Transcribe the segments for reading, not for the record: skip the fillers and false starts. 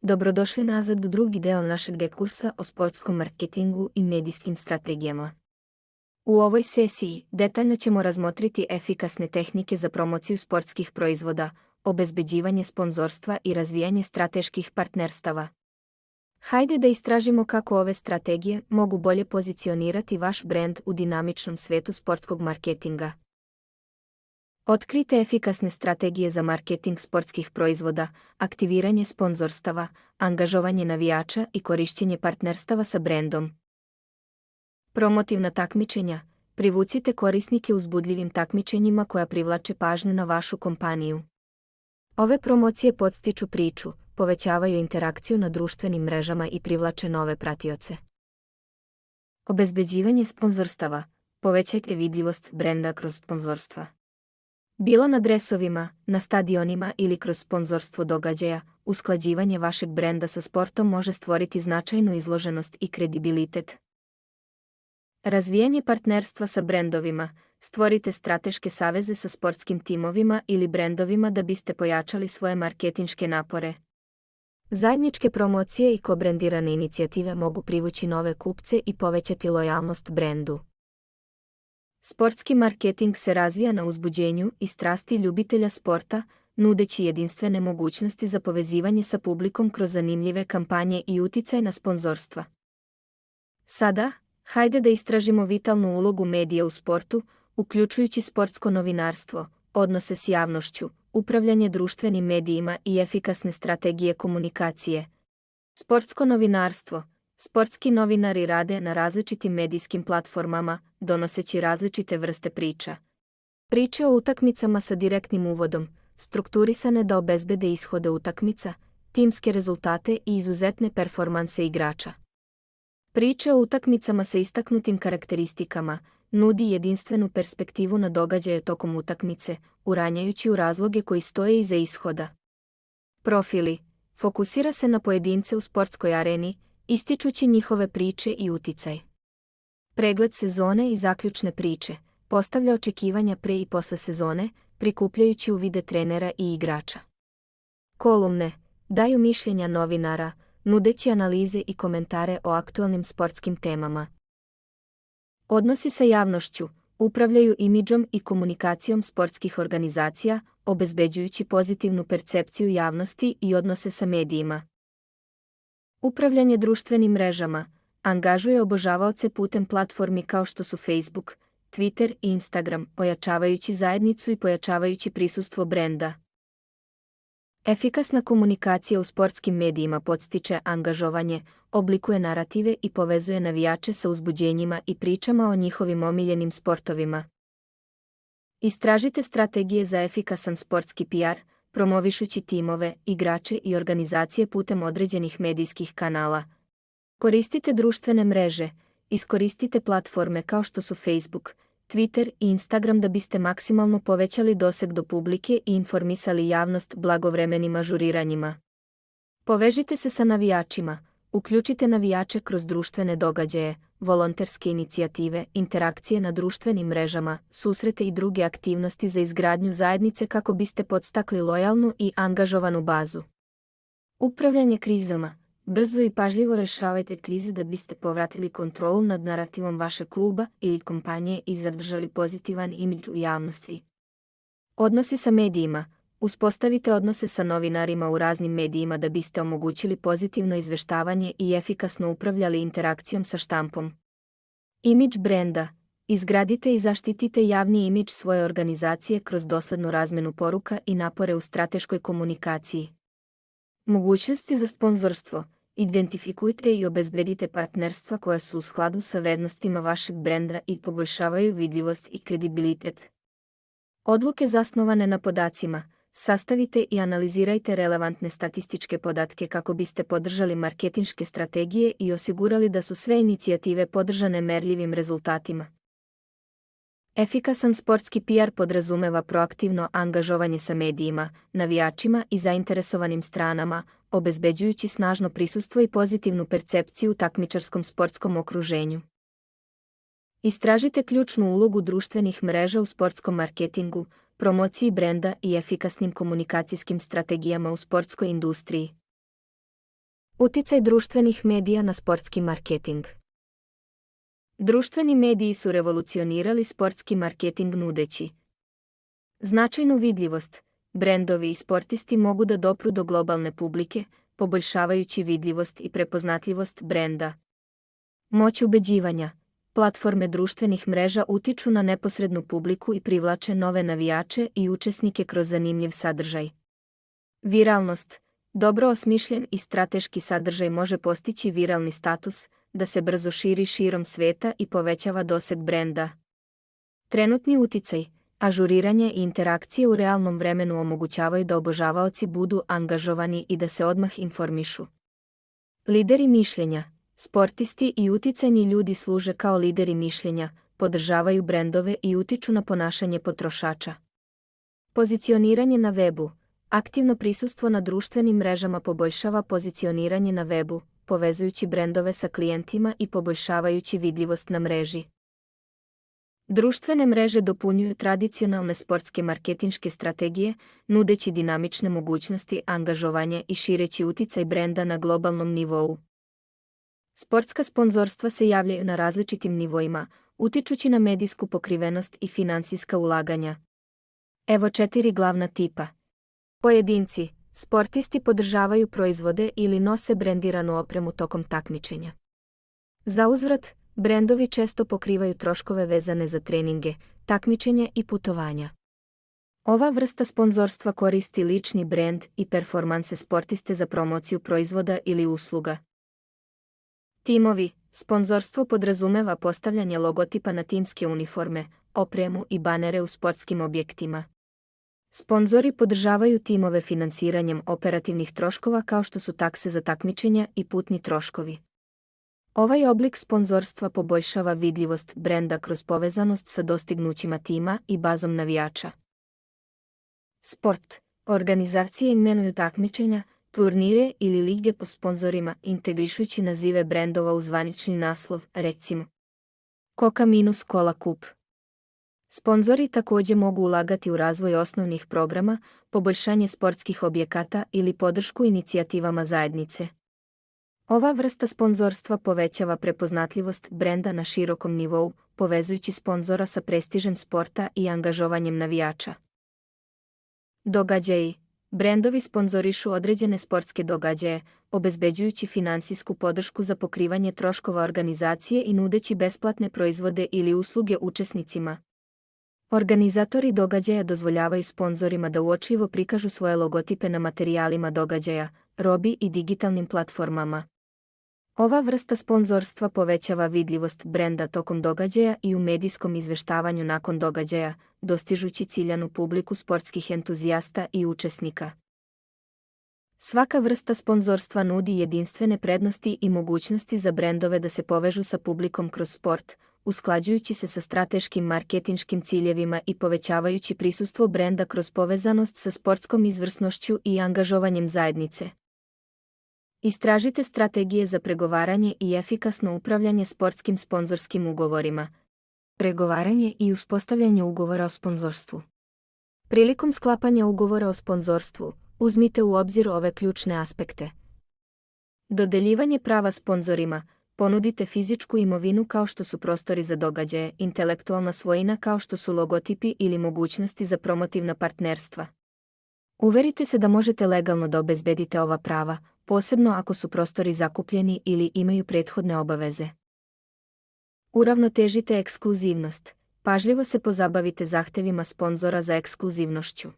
Dobrodošli nazad u drugi deo našeg kursa o sportskom marketingu i medijskim strategijama. U ovoj sesiji detaljno ćemo razmotriti efikasne tehnike za promociju sportskih proizvoda, obezbeđivanje sponzorstva i razvijanje strateških partnerstava. Hajde da istražimo kako ove strategije mogu bolje pozicionirati vaš brend u dinamičnom svetu sportskog marketinga. Otkrite efikasne strategije za marketing sportskih proizvoda, aktiviranje sponzorstava, angažovanje navijača i korišćenje partnerstava sa brendom. Promotivna takmičenja. Privucite korisnike uzbudljivim takmičenjima koja privlače pažnju na vašu kompaniju. Ove promocije podstiču priču, povećavaju interakciju na društvenim mrežama i privlače nove pratioce. Obezbeđivanje sponzorstava. Povećajte vidljivost brenda kroz sponzorstva. Bilo na dresovima, na stadionima ili kroz sponzorstvo događaja, usklađivanje vašeg brenda sa sportom može stvoriti značajnu izloženost i kredibilitet. Razvijanje partnerstva sa brendovima. Stvorite strateške saveze sa sportskim timovima ili brendovima da biste pojačali svoje marketinške napore. Zajedničke promocije i kobrendirane inicijative mogu privući nove kupce i povećati lojalnost brendu. Sportski marketing se razvija na uzbuđenju i strasti ljubitelja sporta, nudeći jedinstvene mogućnosti za povezivanje sa publikom kroz zanimljive kampanje i uticaj na sponzorstva. Sada, hajde da istražimo vitalnu ulogu medija u sportu, uključujući sportsko novinarstvo, odnose s javnošću, upravljanje društvenim medijima i efikasne strategije komunikacije. Sportsko novinarstvo. Sportski novinari rade na različitim medijskim platformama, donoseći različite vrste priča. Priče o utakmicama sa direktnim uvodom, strukturisane da obezbede ishode utakmica, timske rezultate i izuzetne performanse igrača. Priče o utakmicama sa istaknutim karakteristikama nudi jedinstvenu perspektivu na događaje tokom utakmice, uranjajući u razloge koji stoje iza ishoda. Profili. Fokusira se na pojedince u sportskoj areni, ističući njihove priče i uticaj. Pregled sezone i zaključne priče. Postavlja očekivanja pre i posle sezone, prikupljajući uvide trenera i igrača. Kolumne. Daju mišljenja novinara, nudeći analize i komentare o aktualnim sportskim temama. Odnosi sa javnošću. Upravljaju imidžom i komunikacijom sportskih organizacija, obezbeđujući pozitivnu percepciju javnosti i odnose sa medijima. Upravljanje društvenim mrežama. Angažuje obožavaoce putem platformi kao što su Facebook, Twitter i Instagram, ojačavajući zajednicu i pojačavajući prisustvo brenda. Efikasna komunikacija u sportskim medijima podstiče angažovanje, oblikuje narative i povezuje navijače sa uzbuđenjima i pričama o njihovim omiljenim sportovima. Istražite strategije za efikasan sportski PR, promovišući timove, igrače i organizacije putem određenih medijskih kanala. Koristite društvene mreže, iskoristite platforme kao što su Facebook, Twitter i Instagram da biste maksimalno povećali doseg do publike i informisali javnost blagovremenim ažuriranjima. Povežite se sa navijačima, uključite navijače kroz društvene događaje, volonterske inicijative, interakcije na društvenim mrežama, susrete i druge aktivnosti za izgradnju zajednice kako biste podstakli lojalnu i angažovanu bazu. Upravljanje krizama. Brzo i pažljivo rešavajte krize da biste povratili kontrolu nad narativom vašeg kluba ili kompanije i zadržali pozitivan imidž u javnosti. Odnosi sa medijima. Uspostavite odnose sa novinarima u raznim medijima da biste omogućili pozitivno izveštavanje i efikasno upravljali interakcijom sa štampom. Imidž brenda. Izgradite i zaštitite javni imidž svoje organizacije kroz doslednu razmenu poruka i napore u strateškoj komunikaciji. Mogućnosti za sponzorstvo. Identifikujte i obezbedite partnerstva koja su u skladu sa vrednostima vašeg brenda i poboljšavaju vidljivost i kredibilitet. Odluke zasnovane na podacima. Sastavite i analizirajte relevantne statističke podatke kako biste podržali marketinške strategije i osigurali da su sve inicijative podržane merljivim rezultatima. Efikasan sportski PR podrazumeva proaktivno angažovanje sa medijima, navijačima i zainteresovanim stranama, obezbeđujući snažno prisustvo i pozitivnu percepciju u takmičarskom sportskom okruženju. Istražite ključnu ulogu društvenih mreža u sportskom marketingu, promociji brenda i efikasnim komunikacijskim strategijama u sportskoj industriji. Uticaj društvenih medija na sportski marketing. Društveni mediji su revolucionirali sportski marketing nudeći značajnu vidljivost. Brendovi i sportisti mogu da dopru do globalne publike, poboljšavajući vidljivost i prepoznatljivost brenda. Moć ubeđivanja. Platforme društvenih mreža utiču na neposrednu publiku i privlače nove navijače i učesnike kroz zanimljiv sadržaj. Viralnost. Dobro osmišljen i strateški sadržaj može postići viralni status, da se brzo širi širom sveta i povećava doseg brenda. Trenutni uticaj. Ažuriranje i interakcije u realnom vremenu omogućavaju da obožavaoci budu angažovani i da se odmah informišu. Lideri mišljenja. Sportisti i uticajni ljudi služe kao lideri mišljenja, podržavaju brendove i utiču na ponašanje potrošača. Pozicioniranje na webu. Aktivno prisustvo na društvenim mrežama poboljšava pozicioniranje na webu, povezujući brendove sa klijentima i poboljšavajući vidljivost na mreži. Društvene mreže dopunjuju tradicionalne sportske marketinške strategije, nudeći dinamične mogućnosti angažovanja i šireći uticaj brenda na globalnom nivou. Sportska sponzorstva se javljaju na različitim nivoima, utičući na medijsku pokrivenost i finansijska ulaganja. Evo 4 glavna tipa. Pojedinci, sportisti podržavaju proizvode ili nose brendiranu opremu tokom takmičenja. Zauzvrat, brendovi često pokrivaju troškove vezane za treninge, takmičenja i putovanja. Ova vrsta sponzorstva koristi lični brend i performanse sportiste za promociju proizvoda ili usluga. Timovi. Sponzorstvo podrazumeva postavljanje logotipa na timske uniforme, opremu i banere u sportskim objektima. Sponzori podržavaju timove finansiranjem operativnih troškova kao što su takse za takmičenja i putni troškovi. Ovaj oblik sponzorstva poboljšava vidljivost brenda kroz povezanost sa dostignućima tima i bazom navijača. Sport. Organizacije imenuju takmičenja, turnire ili lige po sponzorima, integrišujući nazive brendova u zvanični naslov, recimo Coca-Cola Cup. Sponzori također mogu ulagati u razvoj osnovnih programa, poboljšanje sportskih objekata ili podršku inicijativama zajednice. Ova vrsta sponzorstva povećava prepoznatljivost brenda na širokom nivou, povezujući sponzora sa prestižem sporta i angažovanjem navijača. Događaji. Brendovi sponzorišu određene sportske događaje, obezbeđujući finansijsku podršku za pokrivanje troškova organizacije i nudeći besplatne proizvode ili usluge učesnicima. Organizatori događaja dozvoljavaju sponzorima da uočljivo prikažu svoje logotipe na materijalima događaja, robi i digitalnim platformama. Ova vrsta sponzorstva povećava vidljivost brenda tokom događaja i u medijskom izveštavanju nakon događaja, dostižući ciljanu publiku sportskih entuzijasta i učesnika. Svaka vrsta sponzorstva nudi jedinstvene prednosti i mogućnosti za brendove da se povežu sa publikom kroz sport, usklađujući se sa strateškim marketinškim ciljevima i povećavajući prisustvo brenda kroz povezanost sa sportskom izvrsnošću i angažovanjem zajednice. Istražite strategije za pregovaranje i efikasno upravljanje sportskim sponzorskim ugovorima. Pregovaranje i uspostavljanje ugovora o sponzorstvu. Prilikom sklapanja ugovora o sponzorstvu, uzmite u obzir ove ključne aspekte. Dodeljivanje prava sponzorima. Ponudite fizičku imovinu kao što su prostori za događaje, intelektualna svojina kao što su logotipi ili mogućnosti za promotivna partnerstva. Uverite se da možete legalno da obezbedite ova prava, posebno ako su prostori zakupljeni ili imaju prethodne obaveze. Uravnotežite ekskluzivnost. Pažljivo se pozabavite zahtevima sponzora za ekskluzivnošću.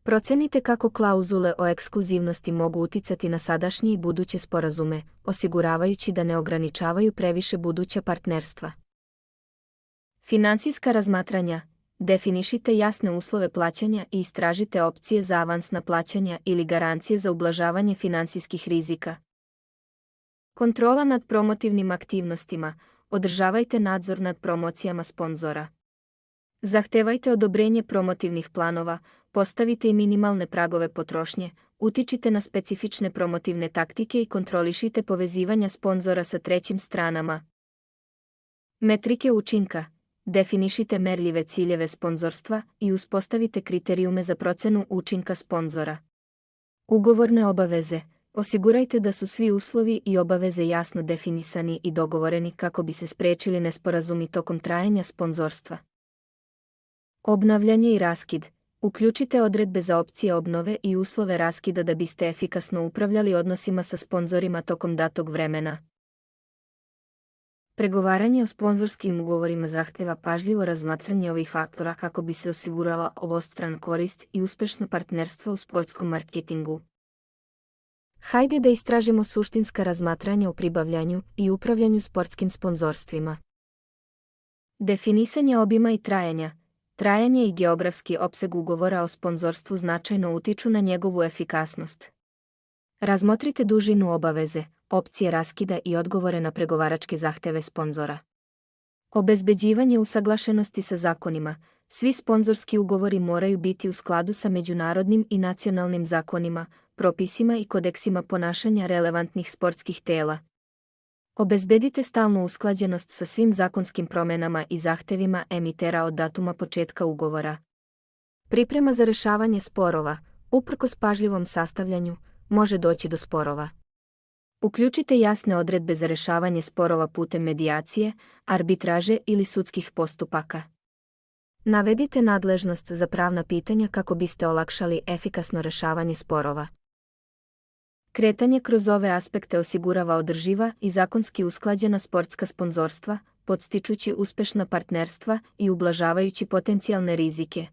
Procenite kako klauzule o ekskluzivnosti mogu uticati na sadašnje i buduće sporazume, osiguravajući da ne ograničavaju previše buduća partnerstva. Finansijska razmatranja. Definišite jasne uslove plaćanja i istražite opcije za avansna plaćanja ili garancije za ublažavanje finansijskih rizika. Kontrola nad promotivnim aktivnostima. Održavajte nadzor nad promocijama sponzora. Zahtevajte odobrenje promotivnih planova, postavite i minimalne pragove potrošnje, utičite na specifične promotivne taktike i kontrolišite povezivanja sponzora sa trećim stranama. Metrike učinka. Definišite merljive ciljeve sponzorstva i uspostavite kriterijume za procenu učinka sponzora. Ugovorne obaveze. Osigurajte da su svi uslovi i obaveze jasno definisani i dogovoreni kako bi se spriječili nesporazumi tokom trajanja sponzorstva. Obnavljanje i raskid. Uključite odredbe za opcije obnove i uslove raskida da biste efikasno upravljali odnosima sa sponzorima tokom datog vremena. Pregovaranje o sponzorskim ugovorima zahteva pažljivo razmatranje ovih faktora kako bi se osigurala obostrana korist i uspešno partnerstvo u sportskom marketingu. Hajde da istražimo suštinska razmatranja u pribavljanju i upravljanju sportskim sponzorstvima. Definisanje obima i trajanja. Trajanje i geografski opseg ugovora o sponzorstvu značajno utiču na njegovu efikasnost. Razmotrite dužinu obaveze, opcije raskida i odgovore na pregovaračke zahteve sponzora. Obezbeđivanje usaglašenosti sa zakonima. Svi sponzorski ugovori moraju biti u skladu sa međunarodnim i nacionalnim zakonima, propisima i kodeksima ponašanja relevantnih sportskih tela. Obezbedite stalnu usklađenost sa svim zakonskim promjenama i zahtevima emitera od datuma početka ugovora. Priprema za rešavanje sporova. Uprkos pažljivom sastavljanju, može doći do sporova. Uključite jasne odredbe za rešavanje sporova putem medijacije, arbitraže ili sudskih postupaka. Navedite nadležnost za pravna pitanja kako biste olakšali efikasno rešavanje sporova. Kretanje kroz ove aspekte osigurava održiva i zakonski usklađena sportska sponzorstva, podstičući uspešna partnerstva i ublažavajući potencijalne rizike.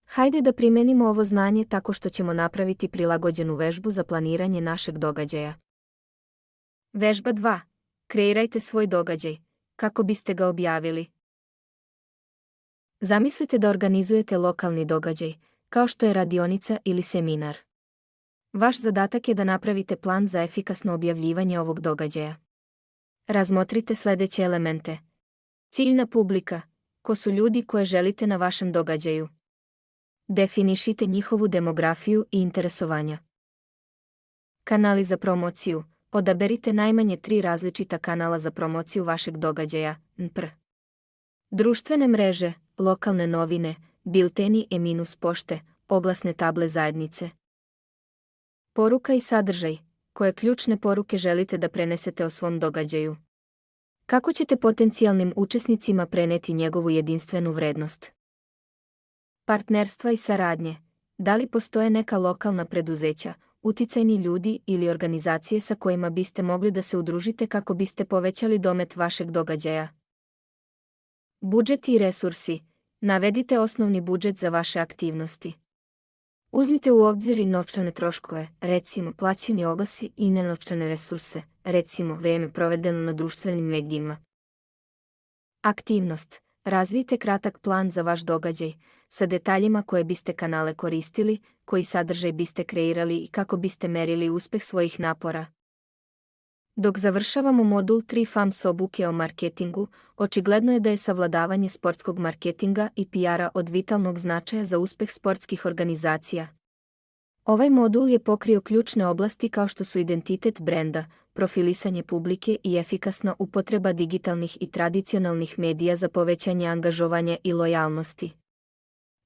Hajde da primenimo ovo znanje tako što ćemo napraviti prilagođenu vežbu za planiranje našeg događaja. Vežba 2. Kreirajte svoj događaj. Kako biste ga objavili? Zamislite da organizujete lokalni događaj, kao što je radionica ili seminar. Vaš zadatak je da napravite plan za efikasno objavljivanje ovog događaja. Razmotrite sljedeće elemente. Ciljna publika. Ko su ljudi koje želite na vašem događaju? Definišite njihovu demografiju i interesovanja. Kanali za promociju. Odaberite najmanje 3 različita kanala za promociju vašeg događaja. Npr. Društvene mreže, lokalne novine, bilteni e-pošte, oglasne table zajednice. Poruka i sadržaj. Koje ključne poruke želite da prenesete o svom događaju? Kako ćete potencijalnim učesnicima preneti njegovu jedinstvenu vrednost? Partnerstva i saradnje. Da li postoje neka lokalna preduzeća, uticajni ljudi ili organizacije sa kojima biste mogli da se udružite kako biste povećali domet vašeg događaja? Budžet i resursi. Navedite osnovni budžet za vaše aktivnosti. Uzmite u obzir i novčane troškove, recimo plaćeni oglasi i nenovčane resurse, recimo vrijeme provedeno na društvenim medijima. Aktivnost. Razvijte kratak plan za vaš događaj, sa detaljima koje biste kanale koristili, koji sadržaj biste kreirali i kako biste merili uspeh svojih napora. Dok završavamo modul 3 FAMS obuke o marketingu, očigledno je da je savladavanje sportskog marketinga i PR-a od vitalnog značaja za uspeh sportskih organizacija. Ovaj modul je pokrio ključne oblasti kao što su identitet brenda, profilisanje publike i efikasna upotreba digitalnih i tradicionalnih medija za povećanje angažovanja i lojalnosti.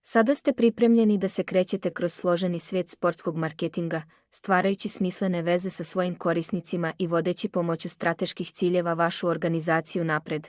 Sada ste pripremljeni da se krećete kroz složeni svijet sportskog marketinga, stvarajući smislene veze sa svojim korisnicima i vodeći pomoću strateških ciljeva vašu organizaciju napred.